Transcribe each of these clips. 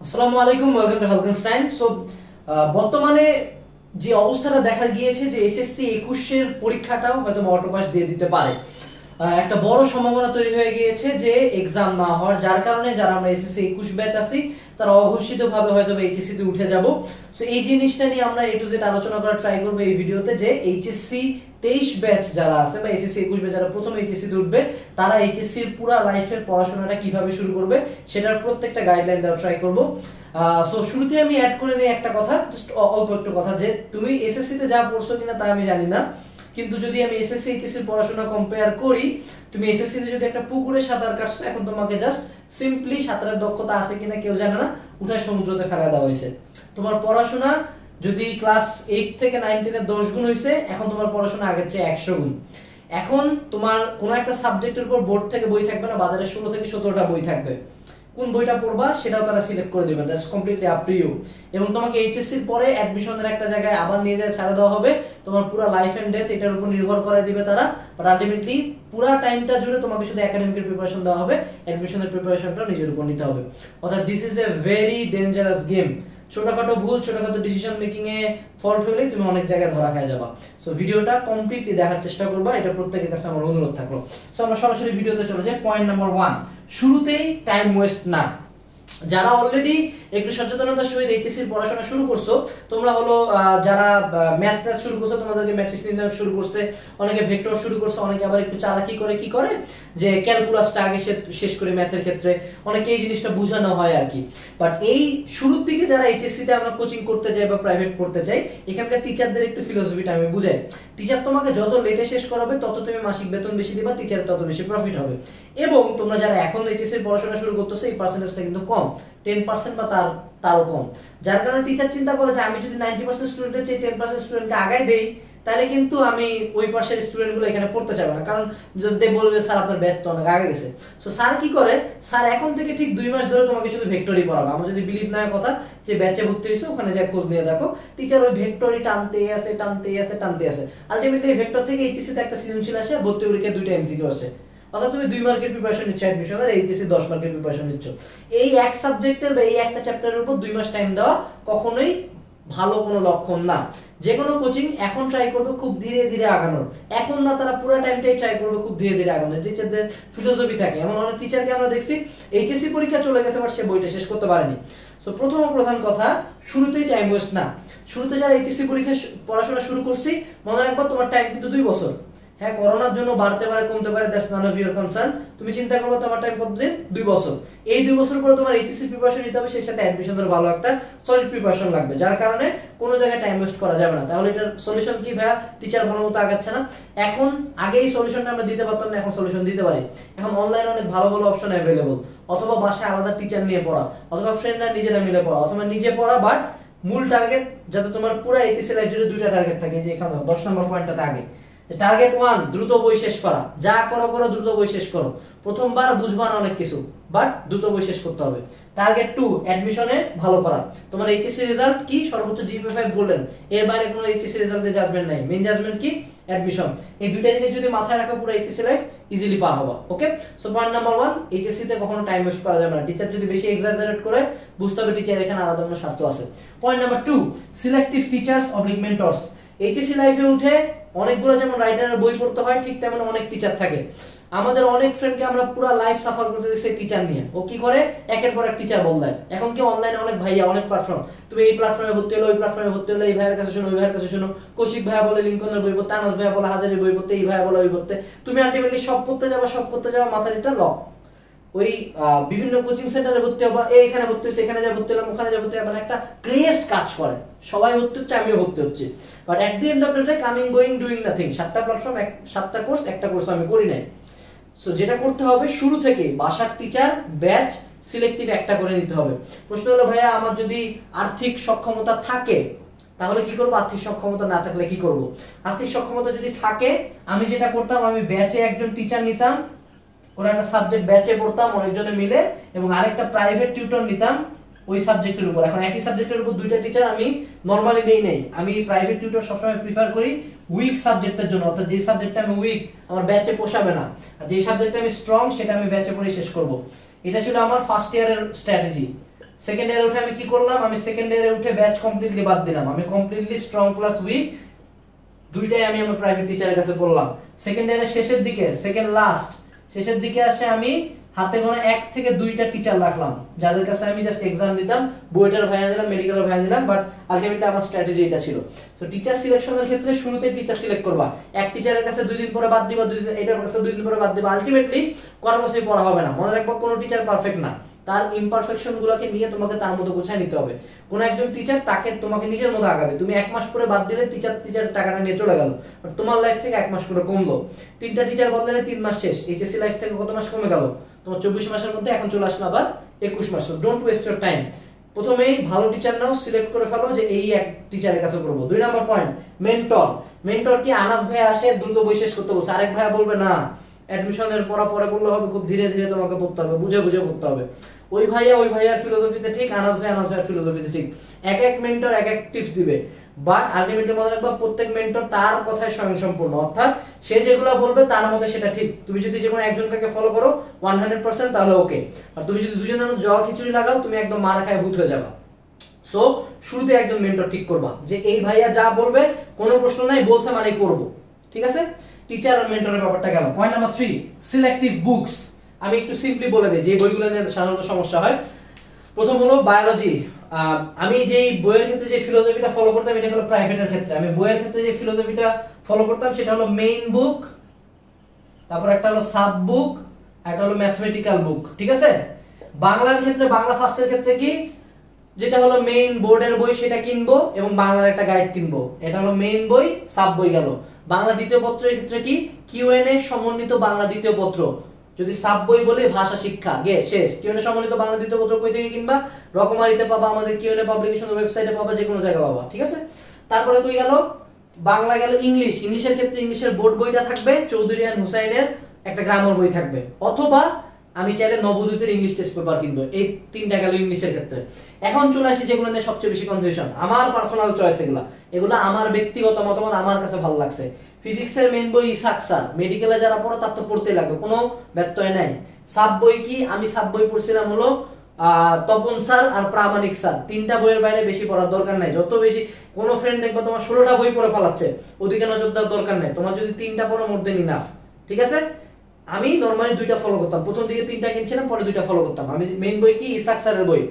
আসসালামু আলাইকুম, welcome to হেলকেনস্টাইন। So বর্তমানে যে অবস্থাটা দেখা গিয়েছে যে এসএসসি 21 এর পরীক্ষাটাও হয়তো অটোপাস দিয়ে দিতে পারে। একটা বড় সম্ভাবনা তৈরি হয়ে গিয়েছে যে এক্সাম না হওয়ার, যার কারণে যারা আমরা এসএসসি 21 ব্যাচ আছি তারা অঘোষিতভাবে হয়তো এইচএসসি তে উঠে যাব। সো এই জিনিসটা নিয়ে আমরা এ টু জেড আলোচনা করার ট্রাই করব এই ভিডিওতে, যে এইচএসসি 23 ব্যাচ যারা আছে বা এসএসসি 21 ব্যাচ যারা প্রথম এইচএসসি তে উঠবে তারা এইচএসসি এর পুরো লাইফের পড়াশোনাটা কিভাবে শুরু করবে সেটার প্রত্যেকটা গাইডলাইন দেওয়ার ট্রাই করব। সো শুরুতে আমি অ্যাড করে নিই একটা কথা, জাস্ট অল্প একটু কথা, যে তুমি এসএসসি তে যা পড়ছো কিনা তা আমি জানি না, কিন্তু যদি আমি এসএসসি এইচএসসি পড়াশোনা কম্পেয়ার করি, তুমি এসএসসি তে যদি একটা পুকুরে সাঁতার কাটছো, এখন তোমাকে জাস্ট সিম্পলি সাঁতারের দক্ষতা আছে কিনা কেউ জানে না, উঠায় সমুদ্রতে ফেলা দেওয়া হয়েছে। তোমার পড়াশোনা যদি ক্লাস 8 থেকে 9 10 এর 10 গুণ হয়েছে, এখন তোমার পড়াশোনা আগের চেয়ে 100 গুণ। এখন তোমার কোন একটা সাবজেক্টের উপর বোর্ড থেকে বই থাকবে না, বাজারে 16 থেকে 17টা বই থাকবে, কোন বইটা পড়বা সেটাও তারা সিলেক্ট করে দিবেন, that's completely up to you. এবং তোমাকে এইচএসসি এর পরে অ্যাডমিশনের একটা জায়গায় আবার নিয়ে যায় ছাড়া দেওয়া হবে, তোমার পুরো লাইফ এন্ড ডেথ এটার উপর নির্ভর করে দিবে তারা। বাট আলটিমেটলি পুরো টাইমটা জুড়ে তোমাকে শুধু একাডেমিকের প্রিপারেশন দেওয়া হবে, অ্যাডমিশনের প্রিপারেশনটা নিজের উপর নিতে হবে। অর্থাৎ this is a very dangerous game. ছোটখাটো ভুল, ছোটখাটো ডিসিশন মেকিং এ ফল্ট হলে তুমি অনেক জায়গায় ধরা খেয়ে যাবা। সো ভিডিওটা কমপ্লিটলি দেখার চেষ্টা করবা, এটা প্রত্যেকের কাছে আমার অনুরোধ থাকলো। সো আমরা সরাসরি ভিডিওতে চলে যাই। পয়েন্ট নাম্বার 1, শুরুতেই টাইম ওয়েস্ট না। যারা অলরেডি একটু সচেতনতার সহিত এইচএসসি এর পড়াশোনা শুরু করছো, তোমরা হলো যারা ম্যাথ শুরু করছো, তোমাদেরকে ম্যাট্রিক্স নির্ণয় শুরু করছে, অনেকে ভেক্টর শুরু করছে, অনেকে আবার একটু চালাকি করে কি করে যে ক্যালকুলাসটা আগে শেষ করে ম্যাথের ক্ষেত্রে অনেকে এই জিনিসটা বোঝানো হয় আর কি। বাট এই শুরুর দিকে যারা এইচএসসি তে আমরা কোচিং করতে যাই বা প্রাইভেট পড়তে যাই, এখানকার টিচারদের একটু ফিলোসফিটা আমি বুঝাই। টিচার তোমাকে যত লেটে শেষ করাবে তত তুমি মাসিক বেতন বেশি দিবা, টিচার তত বেশি প্রফিট হবে। এবং তোমরা যারা এখন এইচএসসি এর পড়াশোনা শুরু করতেছো, এই পার্সেন্টেজটা কিন্তু কম, 10% বা তারও কম। যার কারণে টিচার চিন্তা করে যে আমি যদি 90% স্টুডেন্টের চেয়ে 10% স্টুডেন্টকে আগায় দেই, তাহলে কিন্তু আমি ওই পাশের স্টুডেন্টগুলো এখানে পড়তে চাইবে না, কারণ যদি বলবে স্যার আপনার ব্যাচ তো অনেক আগে গেছে। সো স্যার কি করে, স্যার এখন থেকে ঠিক 2 মাস ধরে তোমাকে শুধু ভেক্টরই পড়াবে। আমরা যদি বিলিভ না হয় কথা যে ব্যাচে ভর্তি হয়েছে, ওখানে যা খোঁজ নিয়ে দেখো, টিচার ওই ভেক্টরই টানতে আছে টানতে আছে টানতে আছে। আলটিমেটলি এই ভেক্টর থেকে এইচএসসি তে একটা সৃজনশীল আসে, ভর্তি পরীক্ষায় 2টা এমসিকিউ আছে। অর্থাৎ তুমি 2 মার্কের প্রিপারেশন নিচ্ছ অ্যাডমিশন, আর এইচএসসি 10 মার্কের প্রিপারেশন নিচ্ছ। এই এক সাবজেক্টের বা এই একটা চ্যাপ্টারের উপর 2 মাস টাইম দেওয়া কখনোই ভালো কোনো লক্ষণ না। যে কোনো কোচিং এখন ট্রাই করবে খুব ধীরে ধীরে আগানোর, এখন না তারা পুরো টাইমটাই ট্রাই করবে খুব ধীরে ধীরে আগানোর। টিচারদের ফিলোসফি থাকে, এমন অনেক টিচারকে আমরা দেখছি এইচএসসি পরীক্ষা চলে গেছে বাট সে বইটা শেষ করতে পারেনি। সো প্রথম প্রধান কথা, শুরুতেই টাইম ওয়েস্ট না। শুরুতে যারা এইচএসসি পরীক্ষা পড়াশোনা শুরু করছি, মনে রাখবা তোমার টাইম কিন্তু 2 বছর। হ্যাঁ, করোনার জন্য বাড়তে পারে কমতে পারে, that's none of your concern. তুমি চিন্তা করবে তোমার টাইম কতদিন, 2 বছর। এই 2 বছর পরে তোমার এইচএসসি প্রিপারেশন নিতে হবে, সেই সাথে অ্যাডমিশনের ভালো একটা সলিড প্রিপারেশন লাগবে, যার কারণে কোনো জায়গায় টাইম ওয়েস্ট করা যাবে না। তাহলে এটার সলিউশন কি ভাইয়া? টিচার ভালো মতো আগাচ্ছে না। এখন আগে এই সলিউশনটা আমরা দিতে পারতাম না, এখন সলিউশন দিতে পারি। এখন অনলাইনে অনেক ভালো ভালো অপশন অ্যাভেলেবল, অথবা বাসায় আলাদা টিচার নিয়ে পড়া, অথবা ফ্রেন্ডরা নিজেরা মিলে পড়া, অথবা নিজে পড়া। বাট মূল টার্গেট যাতে তোমার পুরো এইচএসসি লাইফ জুড়ে 2টা টার্গেট থাকে, যে এখানে 10 নম্বর পয়েন্টটাতে আগে টার্গেট 1 দ্রুত বই শেষ করা। যা করো দ্রুত বই শেষ করো। প্রথমবার বুঝবা না অনেক কিছু, বাট দ্রুত বই শেষ করতে হবে। টার্গেট 2 অ্যাডমিশনে ভালো করা। তোমার এইচএসসি রেজাল্ট কি? সর্বোচ্চ জিপিএ 5 বললেন, এর বাইরে কোনো এইচএসসি রেজাল্টে জাজমেন্ট নাই। মেইন জাজমেন্ট কি? অ্যাডমিশন। এই দুইটা জিনিস যদি মাথায় রাখো, পুরো এইচএসসি লাইফ ইজিলি পার হবে। ওকে, সো পয়েন্ট নাম্বার 1, এইচএসসি তে কখনো টাইম ওয়েস্ট করা যাবে না। টিচার যদি বেশি এক্সাজারেট করে, বুঝতে হবে টিচার এখানে আলাদা কোনো স্বার্থ আছে। Point number 2, selective teachers oblique mentors. HSC লাইফে উঠে অনেকগুলো যেমন রাইটারের বই পড়তে হয়, ঠিক তেমন অনেক টিচার থাকে। আমাদের অনেক ফ্রেন্ডকে আমরা পুরো লাইফ সাফার করতে দেখছি টিচার নিয়ে। ও কি করে, একের পর এক টিচার বদলায়। এখন কি অনলাইনে অনেক ভাইয়া, অনেক প্ল্যাটফর্ম, তুমি এই প্ল্যাটফর্মে ভর্তি হলো, ওই প্ল্যাটফর্মে ভর্তি হলো, এই ভাইয়ের কাছে শোনো, ওই ভাইয়ের কাছে শোনো। কৌশিক ভাইয়া বলে লিংকনের বই পড়তে, আনাস ভাইয়া বলে হাজারের বই পড়তে, এই ভাইয়া বলে ওই পড়তে। তুমি আলটিমেটলি সব পড়তে যাবা, মাথার এটা লক। ওই বিভিন্ন কোচিং সেন্টারে ভর্তি হবা, এখানে ভর্তি হচ্ছে, এখানে যা ভর্তি হলাম, ওখানে যা ভর্তি হলাম, একটা ক্রেজ কাজ করে। সবাই ভর্তি হচ্ছে, আমিও ভর্তি হচ্ছে। But at the end of the day coming going doing nothing. 7টা প্ল্যাটফর্ম, 7টা কোর্স, একটা কোর্স আমি করি নাই। সো যেটা করতে হবে, শুরু থেকে বাসার টিচার ব্যাচ সিলেক্টিভ একটা করে নিতে হবে। প্রশ্ন হলো ভাইয়া, আমার যদি আর্থিক সক্ষমতা থাকে তাহলে কি করব? আর্থিক সক্ষমতা না থাকলে কি করব? আর্থিক সক্ষমতা যদি থাকে, আমি যেটা করতাম, আমি ব্যাচে একজন টিচার নিতাম, কোনো একটা সাবজেক্ট ব্যাচে পড়তাম অনেকজনে মিলে, এবং আরেকটা প্রাইভেট টিউটর নিতাম ওই সাবজেক্টের উপর। এখন একই সাবজেক্টের উপর 2টা টিচার আমি নরমালি নেই। আমি প্রাইভেট টিউটর সবসময় প্রিফার করি উইক সাবজেক্টের জন্য, অর্থাৎ যে সাবজেক্টটা আমি উইক, আমার ব্যাচে পোষাবে না, আর যে সাবজেক্টে আমি স্ট্রং সেটা আমি ব্যাচে পড়ে শেষ করব। এটা ছিল আমার ফার্স্ট ইয়ারের স্ট্র্যাটেজি। সেকেন্ড ইয়ারে উঠে আমি কি করলাম, আমি সেকেন্ড ইয়ারে উঠে ব্যাচ কমপ্লিটলি বাদ দিলাম, আমি কমপ্লিটলি স্ট্রং প্লাস উইক দুইটাই আমি আমার প্রাইভেট টিচারের কাছে পড়লাম। সেকেন্ড ইয়ারের শেষের দিকে, সেকেন্ড লাস্ট শেষের দিকে আসে আমি হাতে গোনা 1 থেকে 2টা টিচার রাখলাম যাদের কাছে আমি জাস্ট এক্সাম দিতাম, বুয়েটের ভাইয়া দিলাম, মেডিকেলের ভাইয়া দিলাম, বাট আলটিমেটলি আমার স্ট্র্যাটেজি এটা ছিল। সো টিচার সিলেকশনের ক্ষেত্রে শুরুতেই টিচার সিলেক্ট করবা, এক টিচারের কাছে 2 দিন পরে বাদ দিবা, 2 দিন এটার কাছে 2 দিন পরে বাদ দিবা, আলটিমেটলি কোনো কিছুই পড়া হবে না। মনে রাখবা কোনো টিচার পারফেক্ট না, তার ইমপারফেকশন গুলোকে নিয়ে তোমাকে তার মতো গোছায় নিতে হবে। কোন একজন টিচার তাকে তোমাকে নিজের মতো আগাবে, তুমি 1 মাস পরে বাদ দিলে টিচারের টাকাটা নিয়ে চলে গেল, বাট তোমার লাইফ থেকে 1 মাস করে কমলো। 3টা টিচার বদলালে 3 মাস শেষ, এইচএসসি লাইফ থেকে কত মাস কমে গেল তোমার? 24 মাসের মধ্যে এখন চলে আসলো আবার 21 মাস। ডোন্ট ওয়েস্ট ইওর টাইম, প্রথমেই ভালো টিচার নাও, সিলেক্ট করে ফেলো যে এই এক টিচারের কাছে করবো। 2 নম্বর পয়েন্ট, মেন্টর। মেন্টর কি আনাস ভাই আসে দ্রুত বই শেষ করতে বলছে, আরেক ভাইয়া বলবে না অ্যাডমিশনের পড়া পরে বললে হবে, খুব ধীরে ধীরে তোমাকে পড়তে হবে, বুঝে বুঝে পড়তে হবে। ওই ভাইয়ার ফিলোসফিতে ঠিক, আনাস ভাইয়ার ফিলোসফিতে ঠিক, এক এক মেন্টর এক এক টিপস দিবে, বাট আলটিমেটলি মনে রাখবা প্রত্যেক মেন্টর তার কথায় স্বয়ংসম্পূর্ণ, অর্থাৎ সে যেগুলো বলবে তার মতে সেটা ঠিক। তুমি যদি যে কোনো একজনকে ফলো করো 100% তাহলে ওকে, আর তুমি যদি দুজনের মধ্যে জল খিচুড়ি লাগাও তুমি একদম মারা খায় ভূত হয়ে যাবা। সো শুরুতে একজন মেন্টর ঠিক করবা যে এই ভাইয়া যা বলবে কোনো প্রশ্ন নাই, বলছে মানে করব, ঠিক আছে? টিচার আর মেন্টরের ব্যাপারটা গেল। Point number 3, selective books. আমি একটু সিম্পলি বলে দিই যে বইগুলো নিয়ে সাধারণত সমস্যা হয়। প্রথম হলো বায়োলজি। আমি যেই বইয়ের ক্ষেত্রে যে ফিলোসফিটা ফলো করতাম এটা হলো প্রাইভেটের ক্ষেত্রে, আমি বইয়ের ক্ষেত্রে যে ফিলোসফিটা ফলো করতাম সেটা হলো মেইন বুক, তারপর একটা হলো সাব বুক, একটা হলো ম্যাথমেটিক্যাল বুক, ঠিক আছে? বাংলার ক্ষেত্রে, বাংলা ফার্স্টের ক্ষেত্রে কি, যেটা হলো মেইন বোর্ডের বই সেটা কিনবো এবং বাংলার একটা গাইড কিনবো, এটা হলো মেইন বই, সাব বই গেল। বাংলা দ্বিতীয় পত্রের ক্ষেত্রে কি, কিউএনএ সমন্বিত বাংলা দ্বিতীয় পত্র, যদি সাব বই বলে ভাষা শিক্ষা গে শেষ। কিউএনএ সমন্বিত বাংলা দ্বিতীয় পত্র কই থেকে কিনবা? রকমারিতে পাবা, আমাদের কিউএনএ পাবলিকেশন ওয়েবসাইটে পাবা, যে কোনো জায়গায় পাবা, ঠিক আছে? তারপরে কই গেল, বাংলা গেল। ইংলিশের ক্ষেত্রে ইংলিশের বোর্ড বইটা থাকবে, চৌধুরী আর হুসাইনের একটা গ্রামার বই থাকবে, অথবা আমি চাইলে নবোদিতের ইংলিশ টেস্ট পেপার কিনবো। এই 3টা গেল ইংলিশের ক্ষেত্রে। এখন চলে আসি যেগুলো নিয়ে সবচেয়ে বেশি কনফিউশন, আমার পার্সোনাল চয়েস, এগুলো আমার ব্যক্তিগত মতামত, আমার কাছে ভালো লাগছে। ফিজিক্সের মেইন বই ইসাক স্যার, মেডিকেলে যারা পড়ো তার তো পড়তেই লাগবে, কোনো ব্যত্যয় নাই। সাব বই কি, আমি সাব বই পড়ছিলাম হলো তপন স্যার আর প্রামাণিক স্যার, 3টা বইয়ের বাইরে বেশি পড়ার দরকার নাই। যত বেশি কোনো ফ্রেন্ড দেখবা তোমার 16টা বই পড়ে ফেলাচ্ছে, ওদিকে নজর দেওয়ার দরকার নাই, তোমার যদি 3টা পড়ো মোর দেন ইনাফ, ঠিক আছে? আমি নরমালি 2টা ফলো করতাম, প্রথম দিকে 3টা কিনছিলাম, পরে 2টা ফলো করতাম। আমি মেইন বই কি, ইসাক স্যারের বই।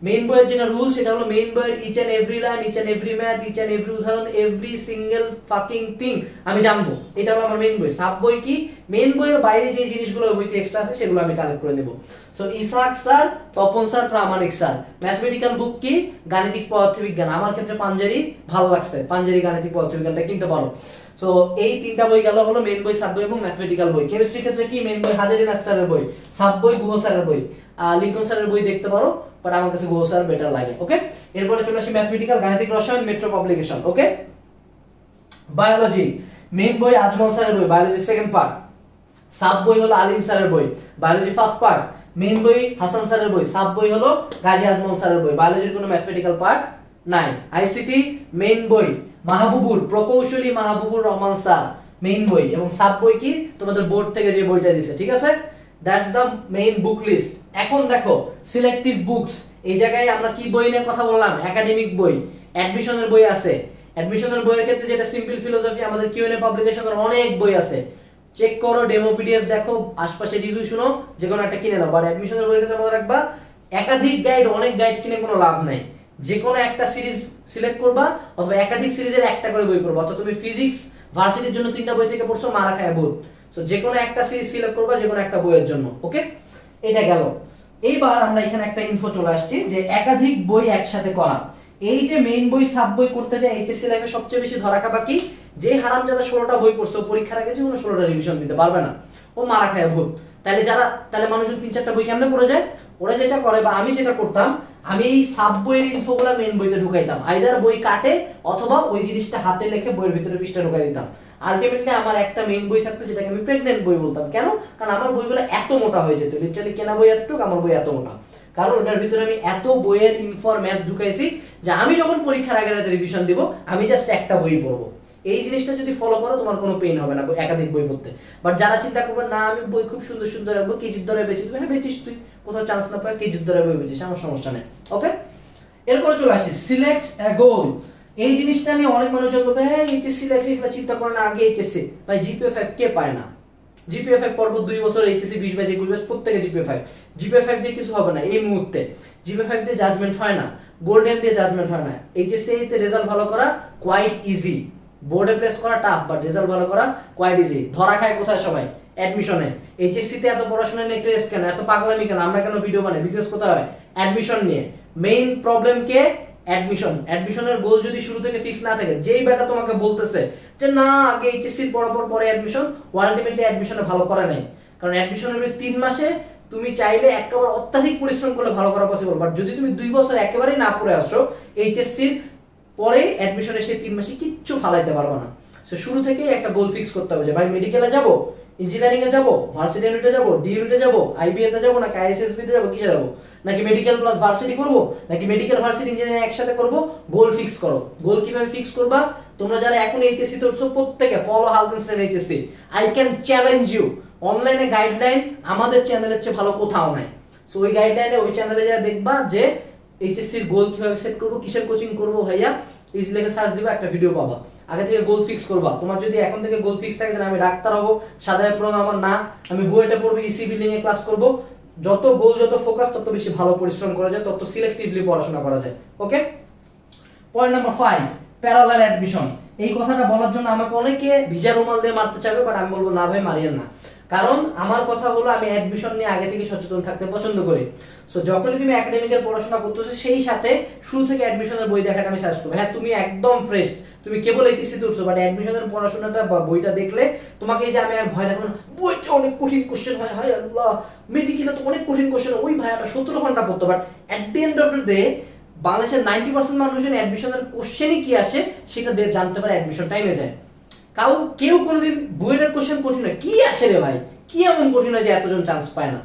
মেইন বইয়ের যেটা রুল সেটা হলো মেইন বইয়ের each and every line, each and every math, each and every উদাহরণ, এভরি সিঙ্গেল ফাকিং থিং আমি জানবো, এটা হলো আমার মেইন বই। সাব বই কি, মেইন বইয়ের বাইরে যে জিনিসগুলো বইতে এক্সট্রা আছে সেগুলো আমি কালেক্ট করে নেব। So Isaac sir, Tapan sir, Pramanik sir. Mathematical book কি, গাণিতিক পদার্থবিজ্ঞান, আমার ক্ষেত্রে পাঞ্জারি ভালো লাগছে, পাঞ্জারি গাণিতিক পদার্থবিজ্ঞানটা কিনতে পারো। সো এই 3টা বই গেল হলো মেইন বই, সাব বই এবং ম্যাথমেটিক্যাল বই। কেমিস্ট্রির ক্ষেত্রে কি, মেইন বই হাজারি নাগ স্যারের বই, সাব বই গুহ স্যারের বই, লিঙ্কন স্যারের বই দেখতে পারো, বাট আমার কাছে গুহ স্যার বেটার লাগে, ওকে? এরপরে চলে আসি ম্যাথমেটিক্যাল, গাণিতিক রসায়ন, মেট্রো পাবলিকেশন, ওকে? বায়োলজি, মেইন বই আজমল স্যারের বই, বায়োলজি সেকেন্ড পার্ট। সাব বই হলো আলিম স্যারের বই, বায়োলজি ফার্স্ট পার্ট। মেইন বই হাসান স্যারের বই, সাব বই হলো গাজী আজমল স্যারের বই। বায়োলজির কোনো ম্যাথমেটিক্যাল পার্ট নাই। আইসিটি মেইন বই মাহবুবুর, প্রকৌশলী মাহবুবুর রহমান স্যার, মেইন বই, এবং সাব বই কি তোমাদের বোর্ড থেকে যে বইটা দিছে, ঠিক আছে? That's the main book list. এখন দেখো সিলেক্টিভ বুকস, এই জায়গায় আমরা কি বই নিয়ে কথা বললাম? একাডেমিক বই, অ্যাডমিশনের বই আছে। অ্যাডমিশনের বইয়ের ক্ষেত্রে যেটা সিম্পল ফিলোসফি, আমাদের কিউএনএ পাবলিকেশনের অনেক বই আছে, চেক করো, ডেমো পিডিএফ দেখো, আশপাশে রিভিউ শুনো, যে কোনো একটা কিনে নাও। বাট অ্যাডমিশনের বইয়ের ক্ষেত্রে মনে রাখবা একাধিক গাইড, অনেক গাইড কিনে কোনো লাভ নাই। যে কোনো একটা সিরিজ সিলেক্ট করবা, অথবা একাধিক সিরিজের একটা করে বই করবা। অথবা তুমি ফিজিক্স ভার্সিটির জন্য 3টা বই থেকে পড়ছো, মারা খায় ভূত। সো যে কোনো একটা সিরিজ সিলেক্ট করবা, যে কোনো একটা বইয়ের জন্য, ওকে? এটা গেল। এইবার আমরা এখানে একটা ইনফো চলে আসছি যে একাধিক বই একসাথে করা। এই যে মেইন বই সাব বই করতে যায় এইচএসসি লাইফে সবচেয়ে বেশি ধরা খাবা কি, যে হারামজাদা 16টা বই পড়ছো, পরীক্ষার আগে যেগুলো 16টা রিভিশন দিতে পারবে না, ও মারা খায় ভূত। তাহলে মানুষজন 3-4টা বই কেমনে পড়ে যায়? ওরা যেটা করে, বা আমি যেটা করতাম, আমি এই সাব বইয়ের ইনফোগুলো মেইন বইতে ঢুকাইতাম, আইদার বই কাটে অথবা ওই জিনিসটা হাতে লিখে বইয়ের ভিতরে পৃষ্ঠা ঢুকাই দিতাম। আলটিমেটলি আমার একটা মেইন বই থাকতো যেটাকে আমি প্রেগনেন্ট বই বলতাম। কেন? কারণ আমার বইগুলো এত মোটা হয়ে যেত, লিটারালি কেনা বই এতটুকু, আমার বই এত মোটা, কারণ ওটার ভিতরে আমি এত বইয়ের ইনফর ম্যাথ ঢুকাইছি যে আমি যখন পরীক্ষার আগে রাতে রিভিশন দিব, আমি জাস্ট একটা বই পড়বো। এই জিনিসটা যদি ফলো করো তোমার কোনো পেইন হবে না একাধিক বই পড়তে। বাট যারা চিন্তা করবে না আমি বই খুব সুন্দর সুন্দর রাখবো, কেজির দরে বেচে দিবে, হ্যাঁ বেচিস, তুই কোথাও চান্স না পায় কেজির দরে বই বেচিস, আমার সমস্যা নেই। ওকে, এরপরে চলে আসি সিলেক্ট এ গোল। এই জিনিসটা নিয়ে অনেক মানুষজন বলবে হ্যাঁ এইচএসসি লাইফে এগুলো চিন্তা করে না, আগে এইচএসসি। ভাই জিপিএ 5 কে পায় না? জিপিএ 5 পর্ব 2 বছর এইচএসসি 20 ব্যাচ 21 ব্যাচ প্রত্যেকে জিপিএ 5। জিপিএ 5 দিয়ে কিছু হবে না এই মুহূর্তে। জিপিএ 5 দিয়ে জাজমেন্ট হয় না, গোল্ডেন দিয়ে জাজমেন্ট হয় না। এইচএসসি তে রেজাল্ট ভালো করা কোয়াইট ইজি, বোর্ডে প্লেস করা টাফ, বাট রেজাল্ট ভালো করা কোয়াইট ইজি। ধরা খায় কোথায় সবাই? অ্যাডমিশনে। এইচএসসি তে এত পড়াশোনা নিয়ে ক্রেজ কেন, এত পাগলামি কেন, আমরা কেন ভিডিও বানাই? বিজনেস কোথায় হয়? অ্যাডমিশন নিয়ে। মেইন প্রবলেম কে? অ্যাডমিশন। অ্যাডমিশনের গোল যদি শুরু থেকে ফিক্স না থাকে, যেই বেটা তোমাকে বলতেছে যে না আগে এইচএসসি পড়ার পরে অ্যাডমিশন, আলটিমেটলি অ্যাডমিশনে ভালো করে নাই। কারণ অ্যাডমিশনের ওই 3 মাসে তুমি চাইলে একেবারে অত্যাধিক পরিশ্রম করলে ভালো করা পসিবল, বাট যদি তুমি 2 বছর একেবারেই না পড়ে আসছো, এইচএসসির পরে অ্যাডমিশনে সেই 3 মাসে কিচ্ছু ফালাইতে পারবে না। সো শুরু থেকেই একটা গোল ফিক্স করতে হবে যে ভাই মেডিকেলে যাব, ইঞ্জিনিয়ারিং এ যাব, ভার্সিটি ইউনিটে যাব, ডি ইউনিটে যাব, আইবিএ তে যাব, নাকি আইএসএসবি তে যাব, কিসে যাব, নাকি মেডিকেল প্লাস ভার্সিটি করব, নাকি মেডিকেল ভার্সিটি ইঞ্জিনিয়ারিং একসাথে করব? গোল ফিক্স করো। গোল কিভাবে ফিক্স করবা? তোমরা যারা এখন এইচএসসি তে উঠছো প্রত্যেকে ফলো হালকেনস্টাইন HSC. I can challenge you, অনলাইনে গাইডলাইন আমাদের চ্যানেলের চেয়ে ভালো কোথাও নাই। সো ওই গাইডলাইনে ওই চ্যানেলে যা দেখবা যে এইচএসসি এর গোল কিভাবে সেট করব, কিসের কোচিং করব ভাইয়া, ইজি লিখে সার্চ দিবা, একটা ভিডিও পাবা। আগে থেকে গোল ফিক্স করবা। তোমার যদি এখন থেকে গোল ফিক্স থাকে যে আমি ডাক্তার হব, সাধারণ পড়ানো আমার না, আমি বুয়েটে পড়বো, ইসি বিল্ডিং এ ক্লাস করব, যত গোল যত ফোকাস তত বেশি ভালো পরিশ্রম করা যায়, তত সিলেক্টিভলি পড়াশোনা করা যায়। ওকে, পয়েন্ট নাম্বার 5 প্যারালাল অ্যাডমিশন। এই কথাটা বলার জন্য আমাকে অনেকে ভিজা রুমাল দিয়ে মারতে চাইবে, বাট আমি বলবো না ভাই মারিয়েন না। কারণ আমার কথা হলো আমি অ্যাডমিশন নিয়ে আগে থেকে সচেতন থাকতে পছন্দ করি। সো যখনই তুমি একাডেমিকের পড়াশোনা করতেছো সেই সাথে শুরু থেকে অ্যাডমিশনের বই দেখাটা আমি সাজেস্ট করবো। হ্যাঁ তুমি একদম ফ্রেশ, তুমি কেবল এইচএসসি তে উঠছো, বাট অ্যাডমিশনের পড়াশোনাটা বা বইটা দেখলে তোমাকে এই যে আমি আর ভয় দেখাবো না, বইটা অনেক কঠিন কোশ্চেন হয়, হায় আল্লাহ মেডিকেলে তো অনেক কঠিন কোশ্চেন, ওই ভাইয়াটা 17 ঘন্টা পড়তো, but at the end of the day বাংলাদেশের 90% মানুষজন অ্যাডমিশনের কোশ্চেনই কি আসে সেটা জানতে পারে অ্যাডমিশন টাইমে যায়। কেউ কোনোদিন বইয়ের কোশ্চেন কঠিন হয়, কি আসে রে ভাই, কি এমন কঠিন হয় যে এতজন চান্স পায় না?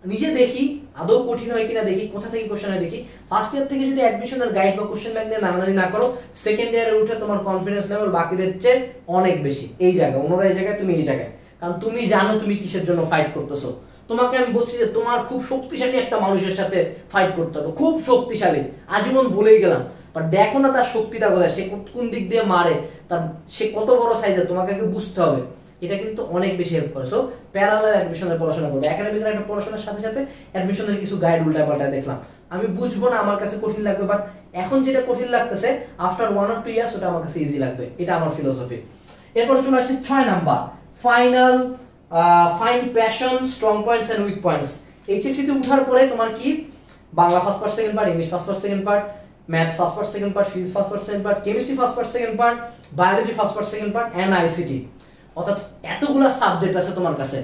নিজে দেখি আদৌ কঠিন হয় কিনা দেখি, কোথা থেকে কোশ্চেন হয় দেখি। ফার্স্ট ইয়ার থেকে যদি অ্যাডমিশনের গাইড বা কোশ্চেন ব্যাংক নিয়ে নানানানি না করো, সেকেন্ড ইয়ারে উঠে তোমার কনফিডেন্স লেভেল বাকিদের চেয়ে অনেক বেশি। এই জায়গায় ওনারা এই জায়গায়, তুমি এই জায়গায়, কারণ তুমি জানো তুমি কিসের জন্য ফাইট করতেছো। তোমাকে আমি বলছি যে তোমার খুব শক্তিশালী একটা মানুষের সাথে ফাইট করতে হবে, খুব শক্তিশালী, আজীবন বলেই গেলাম, বাট দেখো না তার শক্তিটা কোথায়, সে কোন দিক দিয়ে মারে, তার সে কত বড় সাইজের, তোমাকে বুঝতে হবে। এটা কিন্তু অনেক বেশি হেল্প করে। সো প্যারালাল অ্যাডমিশনের পড়াশোনা করবে। একাডেমিকের একটা পড়াশোনার সাথে সাথে অ্যাডমিশনের কিছু গাইড উল্টা পাল্টা দেখলাম, আমি বুঝবো না, আমার কাছে কঠিন লাগবে, বাট এখন যেটা কঠিন লাগতেছে আফটার 1 or 2 ইয়ার্স ওটা আমার কাছে ইজি লাগবে। এটা আমার ফিলোসফি। এরপরে চলে আসছে 6 number final, find passion, strong points and weak points. HSC তে উঠার পরে তোমার কি Bangla first part second part, English first part second part, math first part second part, physics first part second part, chemistry first part second part, biology first part second part and ICT. অর্থাৎ এতগুলা subject আছে তোমার কাছে।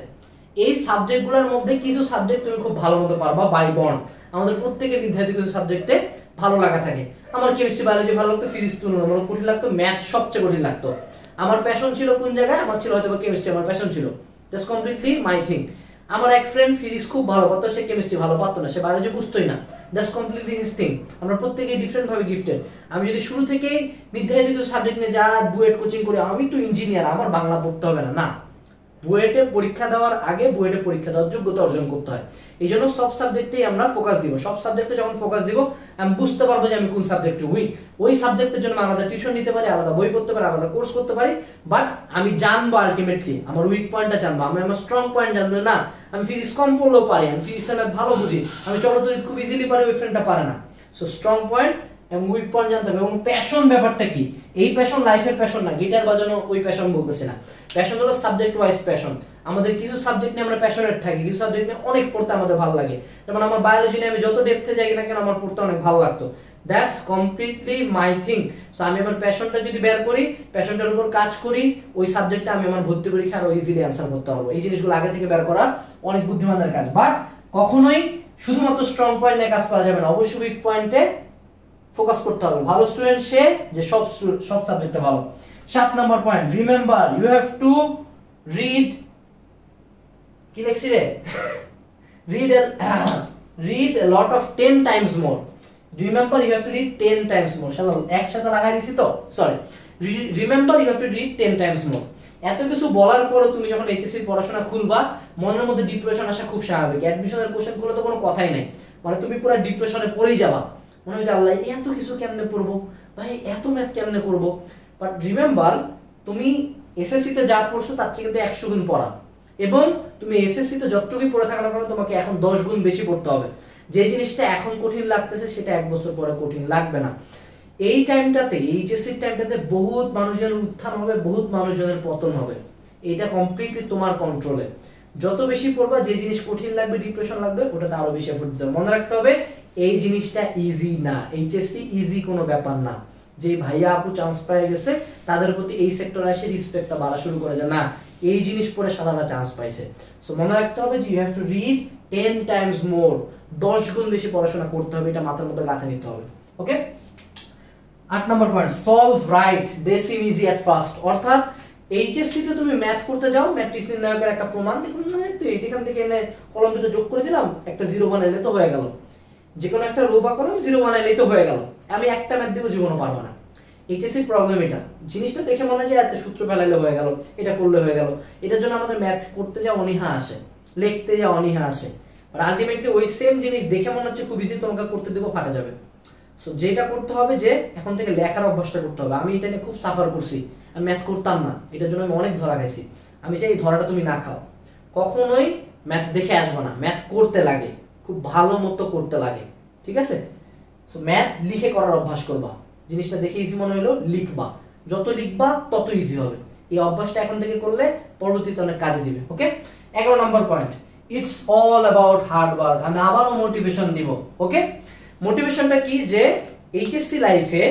এই সাবজেক্টগুলোর মধ্যে কিছু subject তুমি খুব ভালো মতো পারবা বাই বন্ড। আমাদের প্রত্যেকের নির্ধারিত কিছু সাবজেক্টে ভালো লাগা থাকে। আমার কেমিস্ট্রি বায়োলজি ভালো লাগতো, ফিজিক্স তুলনামূলক কঠিন লাগতো, ম্যাথ সবচেয়ে কঠিন লাগতো। আমার প্যাশন ছিল কোন জায়গায়? আমার ছিল হয়তো কেমিস্ট্রি, আমার প্যাশন ছিল, জাস্ট কমপ্লিটলি মাই থিং। আমার এক ফ্রেন্ড ফিজিক্স খুব ভালো পারতো, সে কেমিস্ট্রি ভালো পারতো না, সে বায়োলজি বুঝতোই না, দ্যাটস কমপ্লিটলি হিজ থিং। আমরা প্রত্যেকেই ডিফারেন্ট ভাবে গিফটেড। আমি যদি শুরু থেকেই নির্ধারিত কিছু সাবজেক্ট নিয়ে যারা বুয়েট কোচিং করি, আমি তো ইঞ্জিনিয়ার, আমার বাংলা পড়তে হবে না, না, বুয়েটে পরীক্ষা দেওয়ার আগে বুয়েটে পরীক্ষা দেওয়ার যোগ্যতা অর্জন করতে হয়। এই জন্য সব সাবজেক্টেই আমরা ফোকাস দিব। সব সাবজেক্টে যখন ফোকাস দিব আমি বুঝতে পারবো যে আমি কোন সাবজেক্টে উইক। ওই সাবজেক্টের জন্য আলাদা টিউশন নিতে পারি, আলাদা বই পড়তে পারি, আলাদা কোর্স করতে পারি, বাট আমি জানবো আলটিমেটলি আমার উইক পয়েন্টটা জানবো, আমি আমার স্ট্রং পয়েন্ট জানবো। না আমি ফিজিক্স কম পড়লেও পারি, আমি ফিজিক্সের ম্যাথ ভালো বুঝি, আমি চলতরিৎ খুব ইজিলি পারি, ওই ফ্রেন্ডটা পারে না। সো স্ট্রং পয়েন্ট এবং উইক পয়েন্ট জানতে হবে। এবং প্যাশন ব্যাপারটা কি? এই প্যাশন লাইফের প্যাশন না, গিটার বাজানো ওই প্যাশন বলতেছি না। প্যাশন হলো সাবজেক্ট ওয়াইজ প্যাশন। আমাদের কিছু সাবজেক্ট নিয়ে আমরা প্যাশনেট থাকি, কিছু সাবজেক্ট নিয়ে অনেক পড়তে আমাদের ভালো লাগে। যেমন আমার বায়োলজি নিয়ে আমি যত ডেপথে যাই না কেন আমার পড়তে অনেক ভালো লাগতো, that's completely my thing. So আমি আমার প্যাশনটা যদি বের করি, প্যাশনটার উপর কাজ করি, ওই সাবজেক্টটা আমি আমার ভর্তি পরীক্ষা আরো ইজিলি অ্যান্সার করতে পারবো। এই জিনিসগুলো আগে থেকে বের করা অনেক বুদ্ধিমানের কাজ। বাট কখনোই শুধুমাত্র স্ট্রং পয়েন্ট নিয়ে কাজ করা যাবে না, অবশ্যই উইক পয়েন্টে ফোকাস করতে হবে। ভালো স্টুডেন্ট সে যে সব সাবজেক্টে ভালো। 7 number point, remember you have to read, কি লিখছি রে, read a lot of 10 times more. Remember you have to read 10 times more. শালা একসাথে লাগাই দিছি তো, sorry. Remember you have to read 10 times more. এত কিছু বলার পরে তুমি যখন এইচএসসি পড়াশোনা খুলবা, মনের মধ্যে ডিপ্রেশন আসা খুব স্বাভাবিক। অ্যাডমিশনের কোশ্চেন গুলো তো কোনো কথাই নাই, মানে তুমি পুরো ডিপ্রেশনে পড়েই যাবা, মনে হয় যে আল্লাহ এত কিছু কেমনে পড়বো ভাই, এত ম্যাথ কেমনে করবো। বাট রিমেম্বার, তুমি এসএসসি তে যা পড়ছো তার থেকে কিন্তু 100 গুণ পড়া, এবং তুমি এসএসসি তে যতটুকুই পড়ে থাকার কারণে তোমাকে এখন 10 গুণ বেশি পড়তে হবে। যে জিনিসটা এখন কঠিন লাগতেছে সেটা 1 বছর পরে কঠিন লাগবে না। এই টাইমটাতে, এইচএসসি টাইমটাতে বহুত মানুষের উত্থান হবে, বহুত মানুষজনের পতন হবে। এটা কমপ্লিটলি তোমার কন্ট্রোলে। যত বেশি পড়বা, যে জিনিস কঠিন লাগবে, ডিপ্রেশন লাগবে, ওটাতে আরো বেশি এফোর্ট দিতে হবে। মনে রাখতে হবে এই জিনিসটা ইজি না, এইচএসসি ইজি কোনো ব্যাপার না। যে ভাইয়া আপু চান্স পেয়ে গেছে তাদের প্রতি এই সেক্টরে এসে রিসপেক্টটা বাড়া শুরু করে, যে না এই জিনিস পড়ে সাদারা চান্স পাইছে। সো মনে রাখতে হবে যে you have to read 10 times more, 10 গুণ বেশি পড়াশোনা করতে হবে, এটা মাথার মধ্যে গাঁথে নিতে হবে। ওকে, 8 নম্বর point, solve right they seem easy at first. অর্থাৎ এইচএসসি তে তুমি ম্যাথ করতে যাও, ম্যাট্রিক্স নির্ণায়কের একটা প্রমাণ দেখুন, এখান থেকে এনে কলম দুটো যোগ করে দিলাম, একটা জিরো বানাইলে তো হয়ে গেল। যে কোনো একটা রো বা কলম জিরো বানাইলেই তো হয়ে গেল। আমি একটা ম্যাথ দিব, জীবনও পারবো না। এইচএসসির প্রবলেম এটা, জিনিসটা দেখে মনে হয় যে এত সূত্র ফেলাইলে হয়ে গেল, এটা করলে হয়ে গেল। এটার জন্য আমাদের ম্যাথ করতে যা অনীহা আসে, লিখতে যা অনীহা আসে, আর আলটিমেটলি ওই সেম জিনিস দেখে মনে হচ্ছে খুব ইজি, তোমাকে করতে দেবো ফাটা যাবে। সো যেটা করতে হবে যে এখন থেকে লেখার অভ্যাসটা করতে হবে। আমি এটা নিয়ে খুব সাফার করছি, আমি ম্যাথ করতাম না, এটার জন্য আমি অনেক ধরা খাইছি। আমি চাই এই ধরাটা তুমি না খাও, কখনোই ম্যাথ দেখে আসবে না, ম্যাথ করতে লাগে, খুব ভালো মতো করতে লাগে, ঠিক আছে? সো ম্যাথ লিখে করার অভ্যাস করবা, জিনিসটা দেখে ইজি মনে হলো লিখবা, যত লিখবা তত ইজি হবে। এই অভ্যাসটা এখন থেকে করলে পরবর্তীতে অনেক কাজে দিবে। ওকে, 11 নম্বর point, it's all about hard work. আমি আবারও মোটিভেশন দিব। ওকে, মোটিভেশনটা কি, যে এইচএসসি লাইফে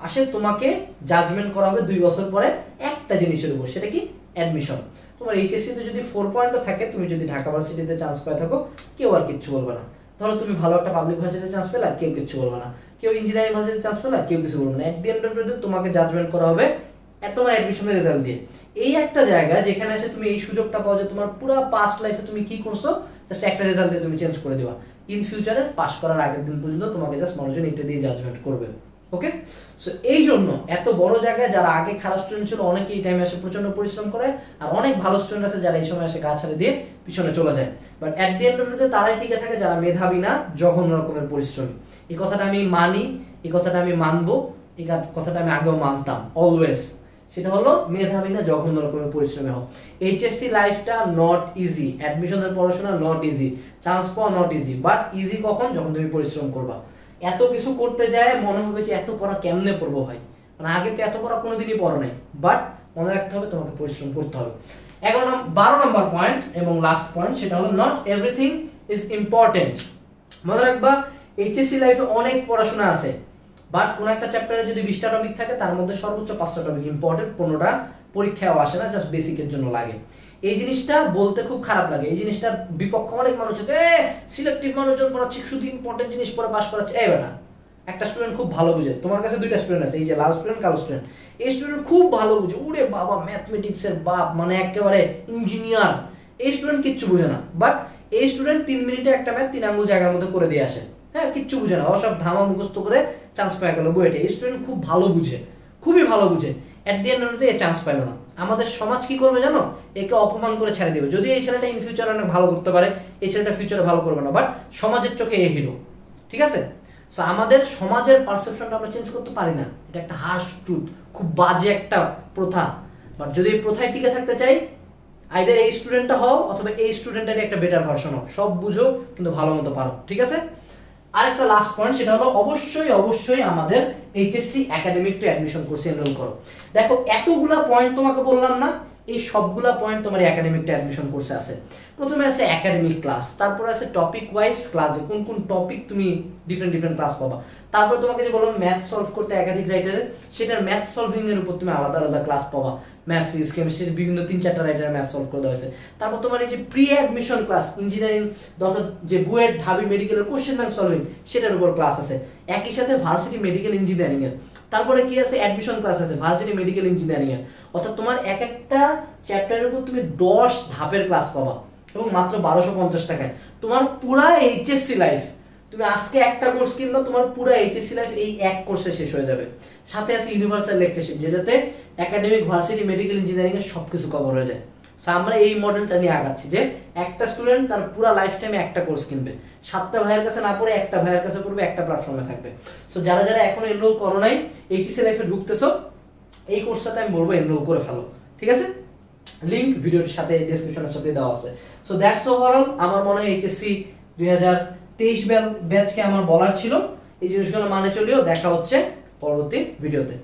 আসে তোমাকে জাজমেন্ট করা হবে 2 বছর পরে একটা জিনিসের উপর, সেটা কি অ্যাডমিশন। তোমার এইচএসসি তে যদি 4 পয়েন্টও থাকে, তুমি যদি ঢাকা ভার্সিটিতে চান্স পেয়ে থাকো, কেউ আর কিচ্ছু বলবে না। ধরো তুমি ভালো একটা পাবলিক ভার্সিটিতে চান্স পেলা, কেউ কিচ্ছু বলবে না। কেউ ইঞ্জিনিয়ারিং ভার্সিটিতে চান্স পেলা, কেউ কিছু বলবে না। At the end of the day তোমাকে জাজমেন্ট করা হবে তোমার অ্যাডমিশনের রেজাল্ট দিয়ে। এই একটা জায়গা যেখানে এসে তুমি এই সুযোগটা পাও যে তোমার পুরো পাস্ট লাইফে তুমি কি করছো জাস্ট একটা রেজাল্ট দিয়ে তুমি চেঞ্জ করে দিবা। ইন ফিউচারে পাস করার আগের দিন পর্যন্ত তোমাকে জাস্ট মানুষজন এটা দিয়ে জাজমেন্ট করবে। ওকে, সো এই জন্য এত বড় জায়গায় যারা আগে খারাপ স্টুডেন্ট ছিল, অনেকে এই টাইমে এসে প্রচন্ড পরিশ্রম করে, আর অনেক ভালো স্টুডেন্ট আছে যারা এই সময় এসে গা ছাড়ে দিয়ে পিছনে চলে যায়। But at the end of the day তারাই টিকে থাকে যারা মেধাবী না, জঘন্য রকমের পরিশ্রমী। এই কথাটা আমি মানি, এই কথাটা আমি মানবো, এই কথাটা আমি আগেও মানতাম অলওয়েজ। সেটা হলো মেধাবী না, জঘন্য রকমের পরিশ্রমী হোক। এইচএসসি লাইফটা নট ইজি, অ্যাডমিশনের পড়াশোনা নট ইজি, চান্স পাওয়া নট ইজি। বাট ইজি কখন, যখন তুমি পরিশ্রম করবা। এত কিছু করতে যায় মনে হবে যে এত পড়া কেমনে পড়বো ভাই, মানে আগে তো এত পড়া কোনোদিনই পড়ো নাই। বাট মনে রাখতে হবে তোমাকে পরিশ্রম করতে হবে। 12 নম্বর পয়েন্ট এবং লাস্ট পয়েন্ট, সেটা হলো নট এভরিথিং ইজ ইম্পর্টেন্ট। মনে রাখবা এইচএসসি লাইফে অনেক পড়াশোনা আছে, বাট কোন একটা চ্যাপ্টারে যদি 20টা টপিক থাকে তার মধ্যে সর্বোচ্চ 5টা টপিক ইম্পর্টেন্ট, 15টা পরীক্ষায়ও আসে না, জাস্ট বেসিকের জন্য লাগে। এই জিনিসটা বলতে খুব খারাপ লাগে, এই জিনিসটার বিপক্ষে অনেক মানুষ আছে, সিলেক্টিভ মানুষজন পড়াচ্ছে, শুধু ইম্পর্টেন্ট জিনিস পড়ে পাস করাচ্ছে। এই বেটা, একটা স্টুডেন্ট খুব ভালো বুঝে, তোমার কাছে 2টা স্টুডেন্ট আছে, এই যে লাল স্টুডেন্ট, কালো স্টুডেন্ট। এই স্টুডেন্ট খুব ভালো বুঝে, ওরে বাবা ম্যাথমেটিক্স এর বাপ, মানে একেবারে ইঞ্জিনিয়ার। এই স্টুডেন্ট কিচ্ছু বুঝে না, বাট এই স্টুডেন্ট 3 মিনিটে একটা ম্যাথ 3 আঙ্গুল জায়গার মধ্যে করে দিয়ে আসে। হ্যাঁ, কিচ্ছু বুঝে না, সব ধামা মুখস্থ করে চান্স পেয়ে গেল বুয়েটে। এই স্টুডেন্ট খুব ভালো বুঝে, খুবই ভালো বুঝে, at the end of the day chance পাইল না। আমাদের সমাজ কি করবে জানো, একে অপমান করে ছেড়ে দেবে। যদি এই ছেলেটা ইন ফিউচারে অনেক ভালো করতে পারে, এই ছেলেটা ফিউচারে ভালো করবে না, বাট সমাজের চোখে এ হিরো, ঠিক আছে? সো আমাদের সমাজের পারসেপশনটা আমরা চেঞ্জ করতে পারি না, এটা একটা হার্শ ট্রুথ, খুব বাজে একটা প্রথা। বাট যদি এই প্রথায় টিকে থাকতে চাই, আইদার এই স্টুডেন্টটা হও অথবা এই স্টুডেন্টের একটা বেটার ভার্সন হও, সব বুঝো কিন্তু ভালো মতো পারো, ঠিক আছে? আরেকটা লাস্ট পয়েন্ট, সেটা হলো অবশ্যই আমাদের এইচএসসি একাডেমিক টু অ্যাডমিশন কোর্সে এনরোল করো। দেখো এতগুলা পয়েন্ট তোমাকে বললাম না, এই সবগুলা পয়েন্ট তোমার একাডেমিক টু অ্যাডমিশন কোর্সে আছে। প্রথমে আছে একাডেমিক ক্লাস, তারপর আছে টপিক ওয়াইজ ক্লাস, যে কোন কোন টপিক তুমি ডিফারেন্ট ক্লাস পাবা। তারপর তোমাকে যে বললাম ম্যাথ সলভ করতে একাধিক রাইটারের, সেটার ম্যাথ সলভিং এর উপর তুমি আলাদা ক্লাস পাবা। ম্যাথ, ফিজিক্স, কেমিস্ট্রি বিভিন্ন 3-4টা রাইটারের ম্যাথ সলভ করে দেওয়া হয়েছে। তারপর তোমার এই যে প্রি অ্যাডমিশন ক্লাস, ইঞ্জিনিয়ারিং অর্থাৎ যে বুয়েট, ঢাবি মেডিকেলের কোশ্চেন ব্যাংক সলভিং, সেটার উপর ক্লাস আছে। একই সাথে ভার্সিটি মেডিকেল ইঞ্জিনিয়ারিং এর, তারপরে কি আছে অ্যাডমিশন ক্লাস আছে ভার্সিটি মেডিকেল ইঞ্জিনিয়ারিং এর। অর্থাৎ তোমার এক একটা চ্যাপ্টারের উপর তুমি 10 ধাপের ক্লাস পাবা এবং মাত্র 1250 টাকায়। তোমার পুরা এইচএসসি লাইফ তুমি আজকে একটা কোর্স কিনলো, তোমার পুরো এইচএসসি লাইফ এই এক কোর্সে শেষ হয়ে যাবে। সাথে আছে ইউনিভার্সাল লেকচারশিপ, যেটাতে একাডেমিক, ভার্সিটি, মেডিকেল ইঞ্জিনিয়ারিং এর সবকিছু কভার হয়ে যায়। সো আমরা এই মডেলটা নিয়ে আগাচ্ছি যে একটা স্টুডেন্ট তার পুরো লাইফ টাইমে একটা কোর্স কিনবে, 7টা ভাইয়ের কাছে না পড়ে একটা ভাইয়ের কাছে পড়বে, একটা প্ল্যাটফর্মে থাকবে। সো যারা যারা এখনো এনরোল করো নাই, এইচএসসি লাইফে ঢুকতেছো, এই কোর্সটাতে আমি বলবো এনরোল করে ফেলো, ঠিক আছে? লিংক ভিডিওর সাথে ডেসক্রিপশনের সাথে দেওয়া আছে। So that's overall. আমার মনে হয় এইচএসসি 2023 ব্যাচকে আমার বলার ছিল। এই জিনিসগুলো মানে চলিও। দেখা হচ্ছে পরবর্তী ভিডিওতে।